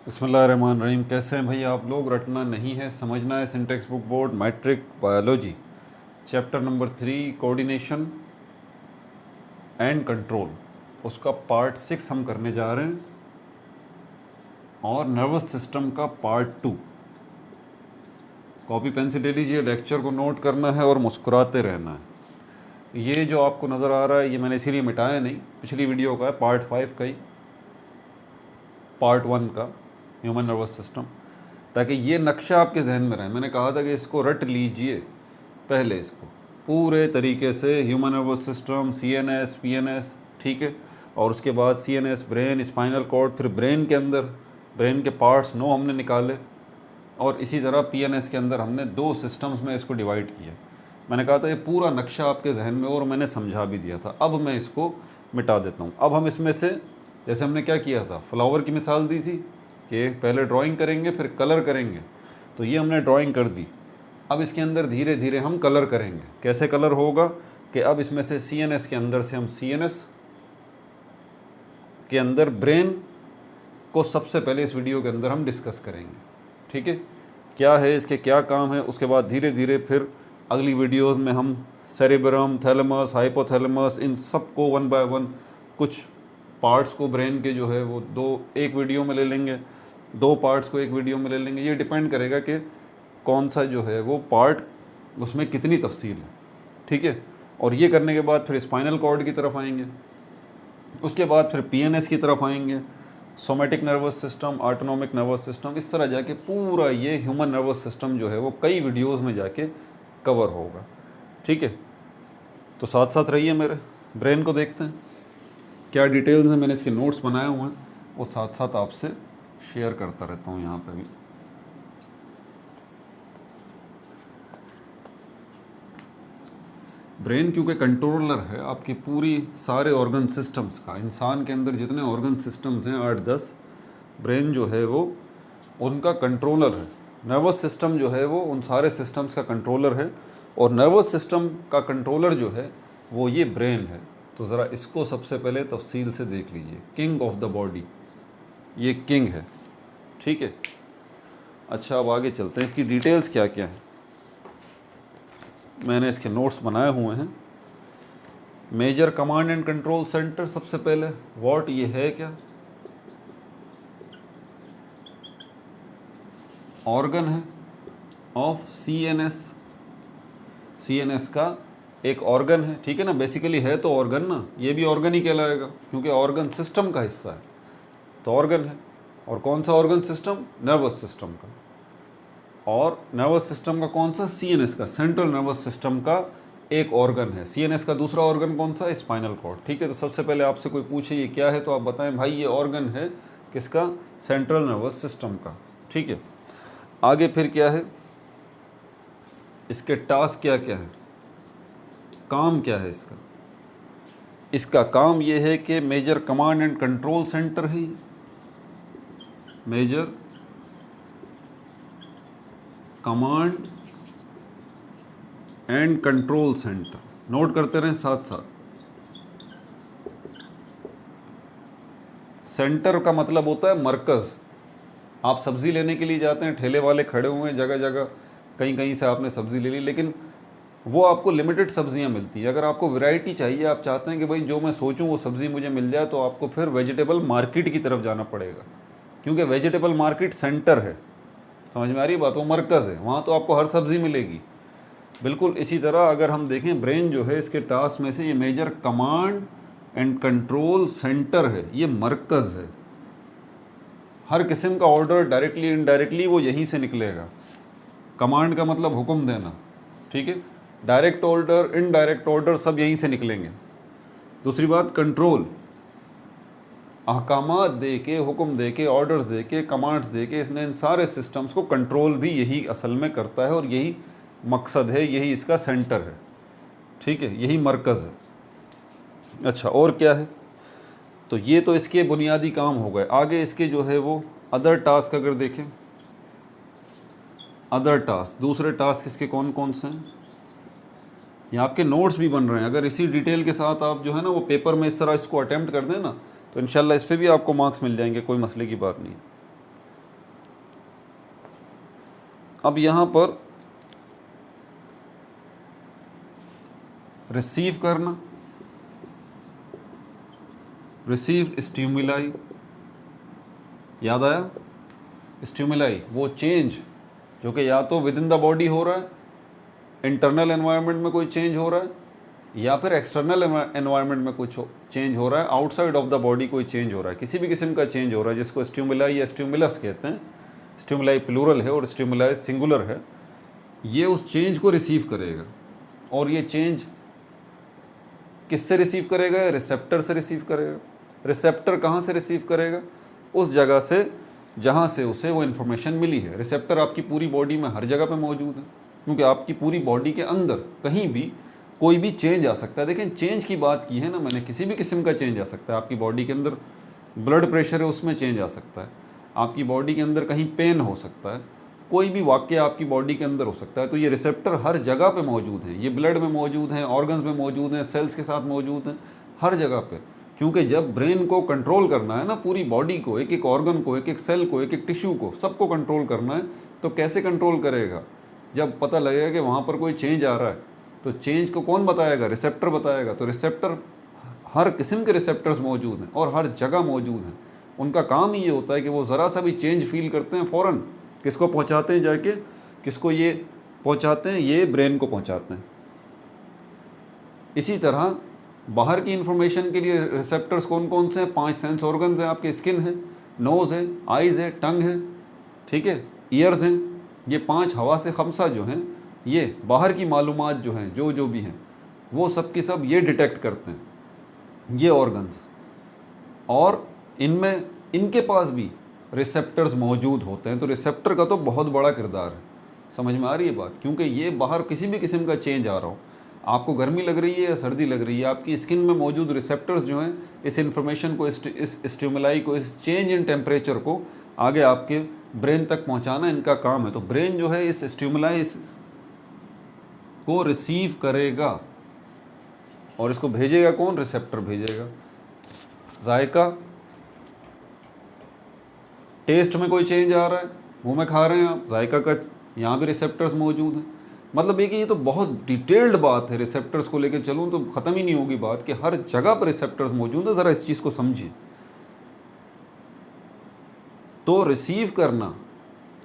बिस्मिल्लाहिर्रहमानिर्रहीम। कैसे हैं भाई आप लोग? रटना नहीं है, समझना है। Syntax book board matric biology chapter number 3 coordination and control, उसका पार्ट 6 हम करने जा रहे हैं और नर्वस सिस्टम का पार्ट 2। कॉपी पेन से ले लीजिए, लेक्चर को नोट करना है और मुस्कुराते रहना है। ये जो आपको नज़र आ रहा है ये मैंने इसीलिए मिटाया नहीं, पिछली वीडियो का है, पार्ट 5 का ही, पार्ट 1 का ह्यूमन नर्वस सिस्टम, ताकि ये नक्शा आपके जहन में रहे। मैंने कहा था कि इसको रट लीजिए पहले, इसको पूरे तरीके से, human nervous system, CNS PNS, ठीक है, और उसके बाद CNS ब्रेन, स्पाइनल कॉर्ड, फिर ब्रेन के अंदर ब्रेन के पार्ट्स 9 हमने निकाले, और इसी तरह PNS के अंदर हमने 2 सिस्टम्स में इसको डिवाइड किया। मैंने कहा था ये पूरा नक्शा आपके जहन में, और मैंने समझा भी दिया था। अब मैं इसको मिटा देता हूँ। अब हम इसमें से, जैसे हमने क्या किया था, फ्लावर की मिसाल दी थी कि पहले ड्राइंग करेंगे फिर कलर करेंगे, तो ये हमने ड्राइंग कर दी। अब इसके अंदर धीरे धीरे हम कलर करेंगे। कैसे कलर होगा कि अब इसमें से CNS के अंदर से हम CNS के अंदर ब्रेन को सबसे पहले इस वीडियो के अंदर हम डिस्कस करेंगे, ठीक है, क्या है इसके, क्या काम है। उसके बाद धीरे धीरे फिर अगली वीडियोस में हम सेरेब्रम, थैलेमस, हाइपोथैलेमस, इन सब को 1 बाय 1 कुछ पार्ट्स को ब्रेन के जो है वो एक वीडियो में ले लेंगे, 2 पार्ट्स को एक वीडियो में ले लेंगे। ये डिपेंड करेगा कि कौन सा जो है वो पार्ट, उसमें कितनी तफसील है, ठीक है। और ये करने के बाद फिर स्पाइनल कॉर्ड की तरफ आएंगे, उसके बाद फिर PNS की तरफ आएंगे, somatic nervous system, autonomic nervous system, इस तरह जाके पूरा ये ह्यूमन नर्वस सिस्टम जो है वो कई वीडियोज़ में जाके कवर होगा, ठीक है। तो साथ साथ रहिए मेरे। ब्रेन को देखते हैं क्या डिटेल्स हैं, मैंने इसके नोट्स बनाए हुए हैं, वो साथ साथ आपसे शेयर करता रहता हूँ यहाँ पे भी। ब्रेन क्योंकि कंट्रोलर है आपकी पूरी सारे ऑर्गन सिस्टम्स का, इंसान के अंदर जितने ऑर्गन सिस्टम्स हैं 8-10, ब्रेन जो है वो उनका कंट्रोलर है। नर्वस सिस्टम जो है वो उन सारे सिस्टम्स का कंट्रोलर है, और नर्वस सिस्टम का कंट्रोलर जो है वो ये ब्रेन है। तो ज़रा इसको सबसे पहले तफसील से देख लीजिए। किंग ऑफ द बॉडी, ये किंग है, ठीक है। अच्छा, अब आगे चलते हैं, इसकी डिटेल्स क्या क्या है। मैंने इसके नोट्स बनाए हुए हैं। Major command and control centre, सबसे पहले व्हाट, ये है क्या, ऑर्गन है ऑफ CNS। CNS का एक ऑर्गन है, ठीक है ना, बेसिकली है तो ऑर्गन ना, ये भी ऑर्गन ही कहलाएगा क्योंकि ऑर्गन सिस्टम का हिस्सा है, तो ऑर्गन है। और कौन सा ऑर्गन सिस्टम? नर्वस सिस्टम का। और नर्वस सिस्टम का कौन सा? CNS का, सेंट्रल नर्वस सिस्टम का एक ऑर्गन है। CNS का दूसरा ऑर्गन कौन सा? स्पाइनल कॉर्ड, ठीक है। तो सबसे पहले आपसे कोई पूछे ये क्या है, तो आप बताएं भाई ये ऑर्गन है किसका? सेंट्रल नर्वस सिस्टम का, ठीक है। आगे फिर क्या है, इसके टास्क क्या क्या है, काम क्या है इसका? इसका काम ये है कि major command and control centre है, major command and control centre. Note करते रहें साथ साथ। सेंटर का मतलब होता है मरकज़। आप सब्ज़ी लेने के लिए जाते हैं, ठेले वाले खड़े हुए हैं जगह जगह, कहीं कहीं से आपने सब्ज़ी ले ली, लेकिन वो आपको लिमिटेड सब्ज़ियाँ मिलती हैं। अगर आपको वैरायटी चाहिए, आप चाहते हैं कि भाई जो मैं सोचूं वो सब्ज़ी मुझे मिल जाए, तो आपको फिर वेजिटेबल मार्केट की तरफ जाना पड़ेगा, क्योंकि वेजिटेबल मार्केट सेंटर है। समझ में आ रही बात? वो मरकज़ है, वहाँ तो आपको हर सब्ज़ी मिलेगी। बिल्कुल इसी तरह अगर हम देखें, ब्रेन जो है इसके टास्क में से ये major command and control centre है, ये मरकज़ है। हर किस्म का ऑर्डर डायरेक्टली इनडायरेक्टली वो यहीं से निकलेगा। कमांड का मतलब हुक्म देना, ठीक है, डायरेक्ट ऑर्डर, इनडायरेक्ट ऑर्डर सब यहीं से निकलेंगे। दूसरी बात, कंट्रोल, अहकामात दे के, हुक्म दे के, ऑर्डर्स दे के, कमांड्स दे के, इसने इन सारे सिस्टम्स को कंट्रोल भी यही असल में करता है, और यही मकसद है, यही इसका सेंटर है, ठीक है, यही मरकज़ है। अच्छा, और क्या है? तो ये तो इसके बुनियादी काम हो गए। आगे इसके जो है वो अदर टास्क अगर देखें, अदर टास्क, दूसरे टास्क इसके कौन कौन से हैं, ये आपके नोट्स भी बन रहे हैं। अगर इसी डिटेल के साथ आप जो है ना वो पेपर में इस तरह इसको अटैम्प्ट कर दें ना, तो इंशाल्लाह इस पर भी आपको मार्क्स मिल जाएंगे, कोई मसले की बात नहीं। अब यहाँ पर रिसीव करना, रिसीव स्टिमुलाई, याद आया? स्टिमुलाई वो चेंज जो कि या तो विद इन द बॉडी हो रहा है, इंटरनल एनवायरनमेंट में कोई चेंज हो रहा है, या फिर एक्सटर्नल एनवायरनमेंट में कुछ चेंज हो रहा है, आउटसाइड ऑफ द बॉडी कोई चेंज हो रहा है, किसी भी किस्म का चेंज हो रहा है, जिसको स्टिमुलाई या स्टिमुलस कहते हैं। स्टिमुलाई प्लूरल है और स्टिमुलाई सिंगुलर है। ये उस चेंज को रिसीव करेगा, और ये चेंज किससे रिसीव करेगा? रिसेप्टर से रिसीव करेगा। रिसेप्टर कहाँ से रिसीव करेगा? उस जगह से जहाँ से उसे वो इन्फॉर्मेशन मिली है। रिसेप्टर आपकी पूरी बॉडी में हर जगह पे मौजूद है, क्योंकि आपकी पूरी बॉडी के अंदर कहीं भी कोई भी चेंज आ सकता है। देखें, चेंज की बात की है ना मैंने, किसी भी किस्म का चेंज आ सकता है। आपकी बॉडी के अंदर ब्लड प्रेशर है, उसमें चेंज आ सकता है। आपकी बॉडी के अंदर कहीं पेन हो सकता है, कोई भी वाक्य आपकी बॉडी के अंदर हो सकता है। तो ये रिसेप्टर हर जगह पे मौजूद हैं। ये ब्लड में मौजूद हैं, ऑर्गन्स में मौजूद हैं, सेल्स के साथ मौजूद हैं, हर जगह पे। क्योंकि जब ब्रेन को कंट्रोल करना है ना, पूरी बॉडी को, एक एक ऑर्गन को, एक एक सेल को, एक एक टिश्यू को, सबको कंट्रोल करना है, तो कैसे कंट्रोल करेगा? जब पता लगेगा कि वहाँ पर कोई चेंज आ रहा है, तो चेंज को कौन बताएगा? रिसेप्टर बताएगा। तो रिसेप्टर, हर किस्म के रिसेप्टर्स मौजूद हैं और हर जगह मौजूद हैं। उनका काम ही ये होता है कि वो ज़रा सा भी चेंज फील करते हैं, फ़ौरन किसको पहुंचाते हैं? जाके किसको ये पहुंचाते हैं? ये ब्रेन को पहुंचाते हैं। इसी तरह बाहर की इंफॉर्मेशन के लिए रिसेप्टर्स कौन कौन से हैं? 5 सेंस ऑर्गन्स हैं आपके। स्किन है, नोज़ है, आइज़ है, टंग है, ठीक है, ईयर्स हैं। ये 5 हवा से खमसा जो हैं, ये बाहर की मालूमात जो हैं, जो भी हैं, वो सब की सब ये डिटेक्ट करते हैं, ये ऑर्गन्स। और इनमें, इनके पास भी रिसेप्टर्स मौजूद होते हैं। तो रिसेप्टर का तो बहुत बड़ा किरदार है। समझ में आ रही है बात? क्योंकि ये बाहर किसी भी किस्म का चेंज आ रहा हो, आपको गर्मी लग रही है या सर्दी लग रही है, आपकी स्किन में मौजूद रिसेप्टर्स जो हैं इस इन्फॉर्मेशन को, इस स्टिमुलाई को, इस चेंज इन टेम्परेचर को आगे आपके ब्रेन तक पहुंचाना इनका काम है। तो ब्रेन जो है इस स्टिमुलाई को रिसीव करेगा, और इसको भेजेगा कौन? रिसेप्टर भेजेगा। जायका, टेस्ट में कोई चेंज आ रहा है, मुंह में खा रहे हैं आप, जायका का यहाँ भी रिसेप्टर्स मौजूद हैं। मतलब ये कि ये तो बहुत डिटेल्ड बात है। रिसेप्टर्स को लेकर चलूँ तो ख़त्म ही नहीं होगी बात, कि हर जगह पर रिसेप्टर्स मौजूद है। ज़रा इस चीज़ को समझिए। तो रिसीव करना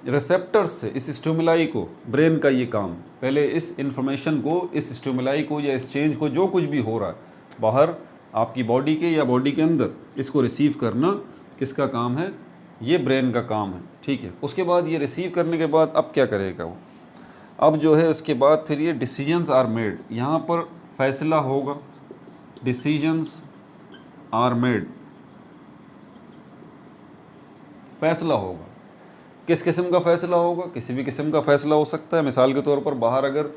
रिसेप्टर्स से इस स्टिमुलाई को, ब्रेन का ये काम, पहले इस इंफॉर्मेशन को, इस स्टिमुलाई को या इस चेंज को, जो कुछ भी हो रहा है बाहर आपकी बॉडी के या बॉडी के अंदर, इसको रिसीव करना किसका काम है? ये ब्रेन का काम है, ठीक है। उसके बाद ये रिसीव करने के बाद अब क्या करेगा वो? अब जो है उसके बाद फिर ये डिसीजंस आर मेड, यहाँ पर फैसला होगा। डिसीजंस आर मेड, फैसला होगा। किस किस्म का फैसला होगा? किसी भी किस्म का फैसला हो सकता है। मिसाल के तौर पर बाहर, अगर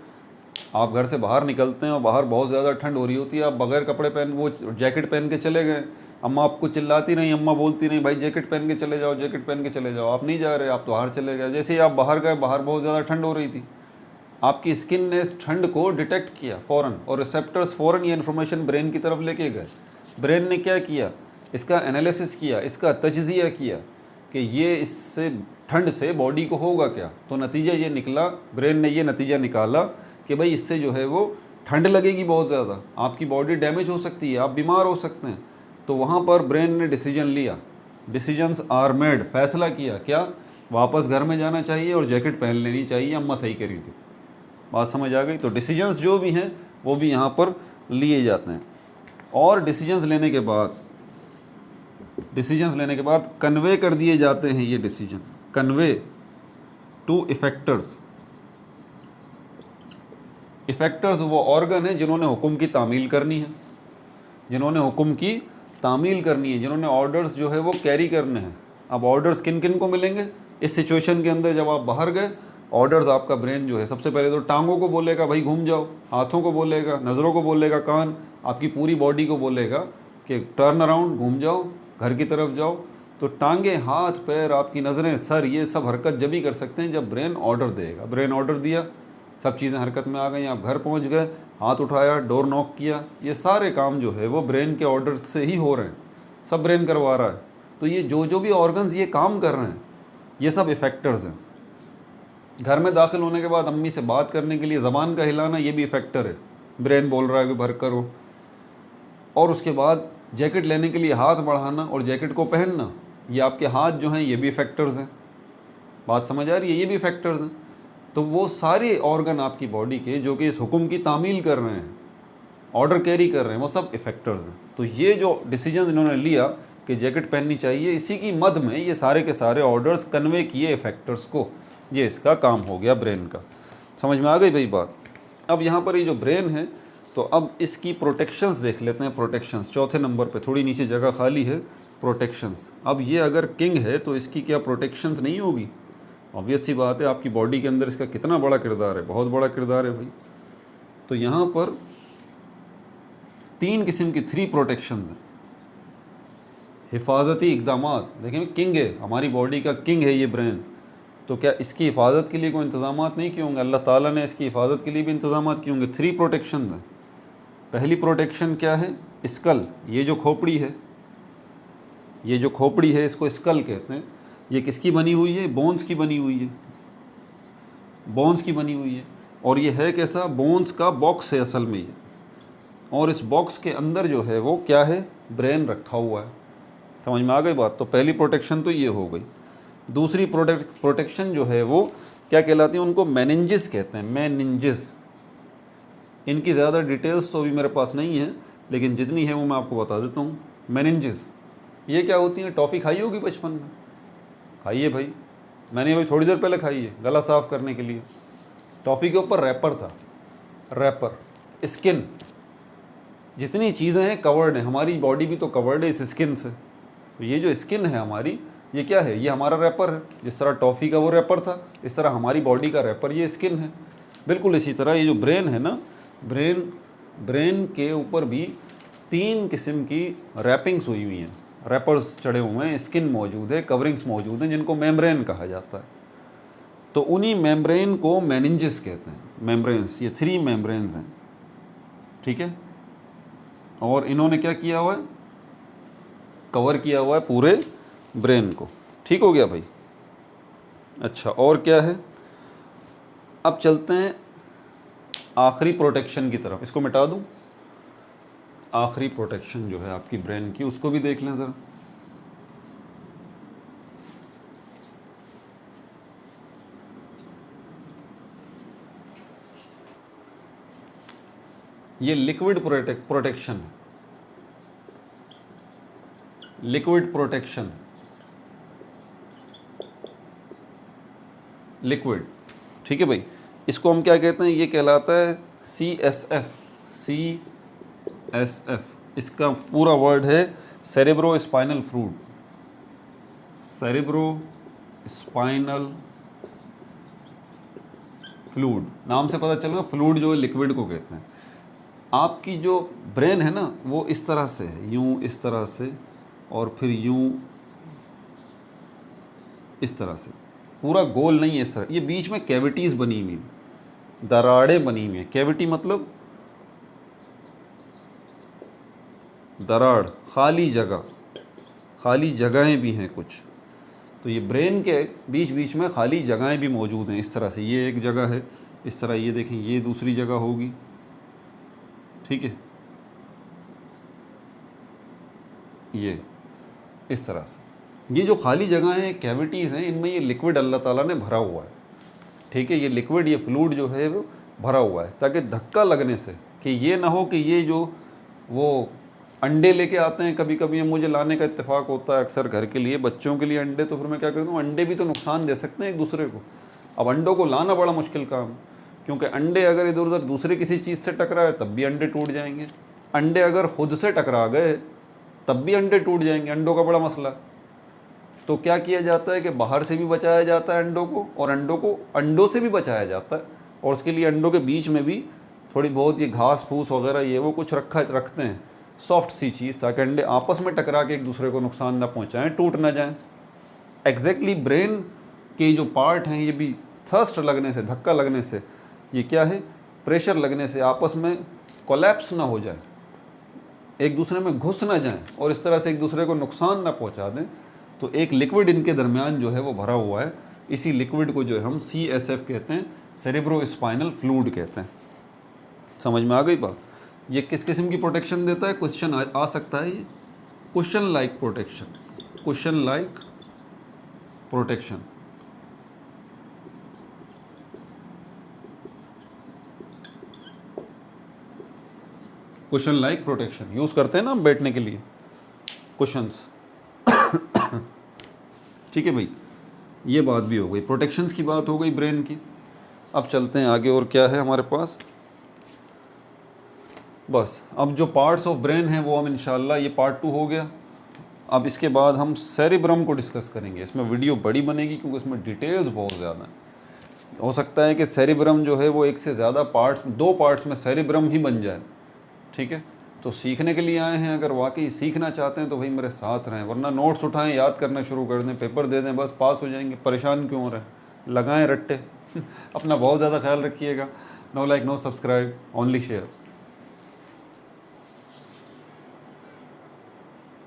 आप घर से बाहर निकलते हैं और बाहर बहुत ज़्यादा ठंड हो रही होती है, आप बगैर कपड़े पहन, वो जैकेट पहन के चले गए, अम्मा आपको चिल्लाती नहीं, अम्मा बोलती नहीं भाई जैकेट पहन के चले जाओ, जैकेट पहन के चले जाओ, आप नहीं जा रहे, आप तो बाहर चले गए। जैसे ही आप बाहर गए, बाहर बहुत ज़्यादा ठंड हो रही थी, आपकी स्किन ने इस ठंड को डिटेक्ट किया फ़ौरन, और रिसेप्टर्स फ़ौरन ये इन्फॉर्मेशन ब्रेन की तरफ लेके गए। ब्रेन ने क्या किया? इसका एनालिसिस किया, इसका तज्जिया किया कि ये इससे, ठंड से बॉडी को होगा क्या। तो नतीजा ये निकला, ब्रेन ने ये नतीजा निकाला कि भाई इससे जो है वो ठंड लगेगी बहुत ज़्यादा, आपकी बॉडी डैमेज हो सकती है, आप बीमार हो सकते हैं। तो वहाँ पर ब्रेन ने डिसीजन लिया। डिसीजंस आर मेड, फैसला किया क्या? वापस घर में जाना चाहिए और जैकेट पहन लेनी चाहिए, अम्मा सही करी थी। बात समझ आ गई? तो डिसीजंस जो भी हैं वो भी यहाँ पर लिए जाते हैं। और डिसीजंस लेने के बाद कन्वे कर दिए जाते हैं ये decision, convey to effectors. Effectors वो ऑर्गन है जिन्होंने हुक्म की तामील करनी है, जिन्होंने ऑर्डर्स जो है वो कैरी करने हैं। अब ऑर्डर्स किन किन को मिलेंगे इस सिचुएशन के अंदर? जब आप बाहर गए, ऑर्डर्स आपका ब्रेन जो है सबसे पहले तो टांगों को बोलेगा भाई घूम जाओ, हाथों को बोलेगा, नज़रों को बोलेगा, कान, आपकी पूरी बॉडी को बोलेगा कि टर्न अराउंड, घूम जाओ, घर की तरफ जाओ। तो टांगे, हाथ, पैर, आपकी नज़रें, सर, ये सब हरकत जब ही कर सकते हैं जब ब्रेन ऑर्डर देगा। ब्रेन ऑर्डर दिया, सब चीज़ें हरकत में आ गई, आप घर पहुंच गए, हाथ उठाया, डोर नॉक किया, ये सारे काम जो है वो ब्रेन के ऑर्डर से ही हो रहे हैं, सब ब्रेन करवा रहा है। तो ये जो भी ऑर्गन्स ये काम कर रहे हैं, ये सब इफेक्टर्स हैं। घर में दाखिल होने के बाद अम्मी से बात करने के लिए ज़बान का हिलाना, ये भी फैक्टर है। ब्रेन बोल रहा है कि भर करो। और उसके बाद जैकेट लेने के लिए हाथ बढ़ाना और जैकेट को पहनना, ये आपके हाथ जो हैं ये भी फैक्टर्स हैं। बात समझ आ रही है? ये भी फैक्टर्स हैं। तो वो सारे ऑर्गन आपकी बॉडी के जो कि इस हुक्म की तामील कर रहे हैं, ऑर्डर कैरी कर रहे हैं, वो सब इफेक्टर्स हैं। तो ये जो डिसीजन इन्होंने लिया कि जैकेट पहननी चाहिए, इसी की मद में ये सारे के सारे ऑर्डर्स कन्वे किए इफेक्टर्स को। ये इसका काम हो गया ब्रेन का। समझ में आ गई भाई बात? अब यहाँ पर ये जो ब्रेन है, तो अब इसकी प्रोटेक्शंस देख लेते हैं। प्रोटेक्शंस चौथे नंबर पे, थोड़ी नीचे जगह खाली है, प्रोटेक्शंस। अब ये अगर किंग है तो इसकी क्या प्रोटेक्शंस नहीं होगी? ऑब्वियस सी बात है, आपकी बॉडी के अंदर इसका कितना बड़ा किरदार है, बहुत बड़ा किरदार है भाई। तो यहाँ पर 3 किस्म की 3 प्रोटेक्शन हैं। हिफाजती इक़दामात, देखें किंग है, हमारी बॉडी का किंग है ये ब्रेन, तो क्या इसकी हिफाजत के लिए कोई इंतज़ाम नहीं किए होंगे? अल्लाह ताला ने इसकी हिफाजत के लिए भी इंतज़ाम किए होंगे। 3 प्रोटेक्शन हैं। पहली प्रोटेक्शन क्या है? स्कल, ये जो खोपड़ी है, ये जो खोपड़ी है इसको स्कल कहते हैं। ये किसकी बनी हुई है? बोन्स की बनी हुई है, बोन्स की बनी हुई है। और ये है कैसा? बोन्स का बॉक्स है असल में ये, और इस बॉक्स के अंदर जो है वो क्या है? ब्रेन रखा हुआ है। समझ में आ गई बात? तो पहली प्रोटेक्शन तो ये हो गई। दूसरी प्रोटेक्शन जो है वो क्या कहलाती है? उनको मेनिंजिस कहते हैं, मेनिंजिस। इनकी ज़्यादा डिटेल्स तो अभी मेरे पास नहीं है, लेकिन जितनी है वो मैं आपको बता देता हूँ। मेनिंजिस ये क्या होती है? टॉफ़ी खाई होगी बचपन में, खाइए भाई, मैंने अभी थोड़ी देर पहले खाई है, गला साफ़ करने के लिए। टॉफ़ी के ऊपर रैपर था, रैपर, स्किन, जितनी चीज़ें हैं कवर्ड हैं। हमारी बॉडी भी तो कवर्ड है इस स्किन से। तो ये जो स्किन है हमारी, ये क्या है? ये हमारा रैपर है। जिस तरह टॉफ़ी का वो रैपर था, इस तरह हमारी बॉडी का रैपर ये स्किन है। बिल्कुल इसी तरह ये जो ब्रेन है ना, ब्रेन के ऊपर भी 3 किस्म की रैपिंग्स हुई हुई हैं, रैपर्स चढ़े हुए हैं, स्किन मौजूद है, कवरिंग्स मौजूद हैं, जिनको मेम्ब्रेन कहा जाता है। तो उन्हीं मेम्ब्रेन को मेनिंजिस कहते हैं। मेम्ब्रेन्स, ये 3 मेम्ब्रेन्स हैं, ठीक है। और इन्होंने क्या किया हुआ है? कवर किया हुआ है पूरे ब्रेन को। ठीक हो गया भाई? अच्छा, और क्या है? अब चलते हैं आखिरी प्रोटेक्शन की तरफ। इसको मिटा दूं? आखिरी प्रोटेक्शन जो है आपकी ब्रेन की, उसको भी देख लें ज़रा। ये liquid protection, liquid protection, liquid, ठीक है भाई। इसको हम क्या कहते हैं? ये कहलाता है CSF, CSF। इसका पूरा वर्ड है cerebro spinal fluid, cerebro spinal fluid. नाम से पता चल रहा है, फ्लूइड जो है लिक्विड को कहते हैं। आपकी जो ब्रेन है ना, वो इस तरह से है, यूं इस तरह से, और फिर यूं इस तरह से, पूरा गोल नहीं है इस तरह। ये बीच में कैविटीज़ बनी हुई, दरारें बनी हुई हैं। कैविटी मतलब दरार, खाली जगह, खाली जगहें भी हैं कुछ। तो ये ब्रेन के बीच बीच में खाली जगहें भी मौजूद हैं इस तरह से। ये एक जगह है इस तरह, ये देखें, ये दूसरी जगह होगी, ठीक है, ये इस तरह से। ये जो खाली जगह हैं, कैविटीज़ हैं, इनमें ये लिक्विड अल्लाह ताला ने भरा हुआ है, ठीक है। ये लिक्विड, ये फ्लूइड जो है वो भरा हुआ है, ताकि धक्का लगने से कि ये ना हो कि ये जो वो अंडे लेके आते हैं कभी कभी, मुझे लाने का इत्तेफाक होता है अक्सर घर के लिए, बच्चों के लिए अंडे। तो फिर मैं क्या करता हूँ, अंडे भी तो नुकसान दे सकते हैं एक दूसरे को। अब अंडों को लाना बड़ा मुश्किल काम है, क्योंकि अंडे अगर इधर उधर दूसरे किसी चीज़ से टकराए तब भी अंडे टूट जाएंगे। अंडे अगर खुद से टकरा गए तब भी अंडे टूट जाएंगे। अंडों का बड़ा मसला। तो क्या किया जाता है कि बाहर से भी बचाया जाता है अंडों को, और अंडों को अंडों से भी बचाया जाता है। और उसके लिए अंडों के बीच में भी थोड़ी बहुत ये घास फूस वगैरह ये वो कुछ रखते हैं, सॉफ्ट सी चीज़, ताकि अंडे आपस में टकरा के एक दूसरे को नुकसान ना पहुंचाएं, टूट ना जाएं। एग्जैक्टली ब्रेन के जो पार्ट हैं ये भी थर्स्ट लगने से, धक्का लगने से, ये क्या है, प्रेशर लगने से आपस में कोलैप्स ना हो जाए, एक दूसरे में घुस ना जाएं और इस तरह से एक दूसरे को नुकसान ना पहुंचा दें। तो एक लिक्विड इनके दरमियान जो है वो भरा हुआ है, इसी लिक्विड को जो है हम CSF कहते हैं, सेरेब्रो स्पाइनल फ्लूइड कहते हैं। समझ में आ गई बात? ये किस किस्म की प्रोटेक्शन देता है? क्वेश्चन आ सकता है ये, question like protection, question like protection. Question like protection use करते हैं ना हम बैठने के लिए, क्वेश्चंस। ठीक है भाई, ये बात भी हो गई, प्रोटेक्शंस की बात हो गई ब्रेन की। अब चलते हैं आगे, और क्या है हमारे पास? बस अब जो पार्ट्स ऑफ ब्रेन हैं वो हम इंशाल्लाह, ये पार्ट 2 हो गया। अब इसके बाद हम सेरिब्रम को डिस्कस करेंगे। इसमें वीडियो बड़ी बनेगी क्योंकि इसमें डिटेल्स बहुत ज़्यादा हैं। हो सकता है कि सेरिब्रम जो है वो एक से ज़्यादा पार्ट्स, 2 पार्ट्स में सेरिब्रम ही बन जाए। ठीक है, तो सीखने के लिए आए हैं, अगर वाकई सीखना चाहते हैं तो भाई मेरे साथ रहें, वरना नोट्स उठाएं, याद करना शुरू कर दें, पेपर दे दें, बस पास हो जाएंगे। परेशान क्यों हो रहे हैं? लगाएं रट्टे। अपना बहुत ज़्यादा ख्याल रखिएगा। No like no subscribe, only share.